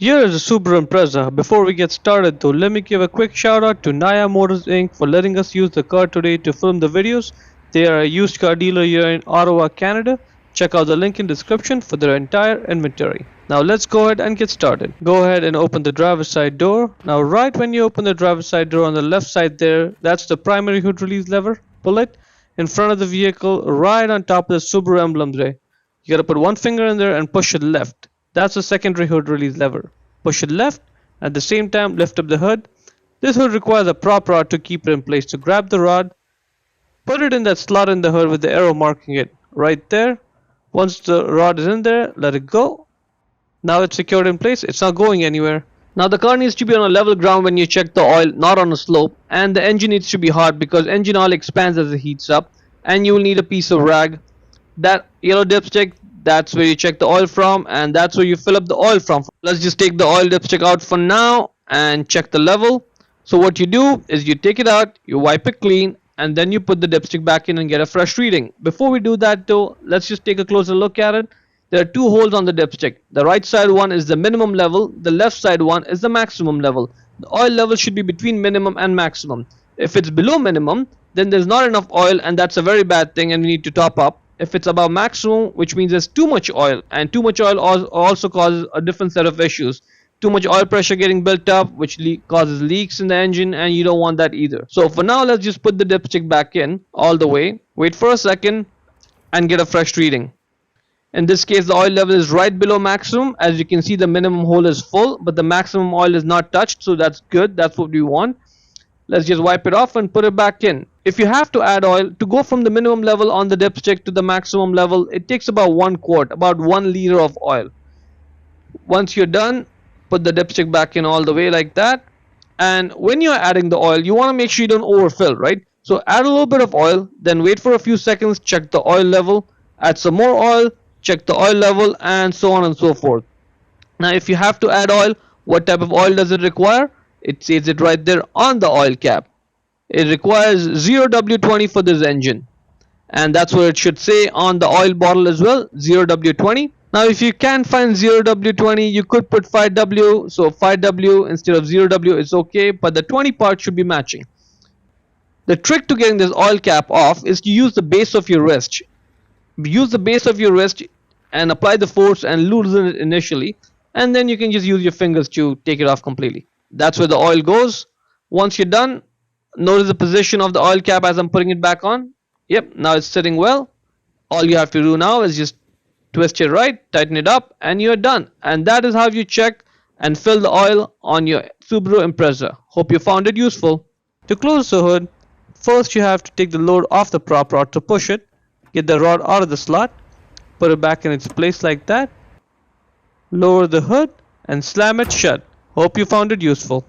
Here is a Subaru Impreza. Before we get started though, let me give a quick shout out to Naya Motors Inc. for letting us use the car today to film the videos. They are a used car dealer here in Ottawa, Canada. Check out the link in description for their entire inventory. Now let's go ahead and get started. Go ahead and open the driver's side door. Now right when you open the driver's side door on the left side there, that's the primary hood release lever. Pull it in front of the vehicle right on top of the Subaru emblem there. You gotta put one finger in there and push it left. That's the secondary hood release lever. Push it left, at the same time lift up the hood. This hood requires a prop rod to keep it in place. So grab the rod, put it in that slot in the hood with the arrow marking it right there. Once the rod is in there, let it go. Now it's secured in place, it's not going anywhere. Now the car needs to be on a level ground when you check the oil, not on a slope. And the engine needs to be hot because engine oil expands as it heats up. And you will need a piece of rag. That yellow dipstick, that's where you check the oil from, and that's where you fill up the oil from. Let's just take the oil dipstick out for now and check the level. So what you do is you take it out, you wipe it clean, and then you put the dipstick back in and get a fresh reading. Before we do that though, let's just take a closer look at it. There are two holes on the dipstick. The right side one is the minimum level, the left side one is the maximum level. The oil level should be between minimum and maximum. If it's below minimum, then there's not enough oil, and that's a very bad thing, and we need to top up. If it's above maximum, which means there's too much oil, and too much oil also causes a different set of issues. Too much oil pressure getting built up, which causes leaks in the engine, and you don't want that either. So for now, let's just put the dipstick back in all the way, wait for a second, and get a fresh reading. In this case, the oil level is right below maximum. As you can see, the minimum hole is full, but the maximum oil is not touched, so that's good. That's what we want. Let's just wipe it off and put it back in. If you have to add oil, to go from the minimum level on the dipstick to the maximum level, it takes about 1 quart, about 1 liter of oil. Once you're done, put the dipstick back in all the way like that. And when you're adding the oil, you want to make sure you don't overfill, right? So add a little bit of oil, then wait for a few seconds, check the oil level, add some more oil, check the oil level, and so on and so forth. Now if you have to add oil, what type of oil does it require? It says it right there on the oil cap. It requires 0W20 for this engine, and that's what it should say on the oil bottle as well, 0W20. Now if you can't find 0W20, you could put 5W, so 5W instead of 0W is okay, but the 20 part should be matching. The trick to getting this oil cap off is to use the base of your wrist. Use the base of your wrist and apply the force and loosen it initially, and then you can just use your fingers to take it off completely. That's where the oil goes. Once you're done, notice the position of the oil cap as I'm putting it back on. Yep, now it's sitting well. All you have to do now is just twist it right, tighten it up, and you're done. And that is how you check and fill the oil on your Subaru Impreza. Hope you found it useful. To close the hood, first you have to take the load off the prop rod to push it. Get the rod out of the slot, put it back in its place like that. Lower the hood and slam it shut. Hope you found it useful.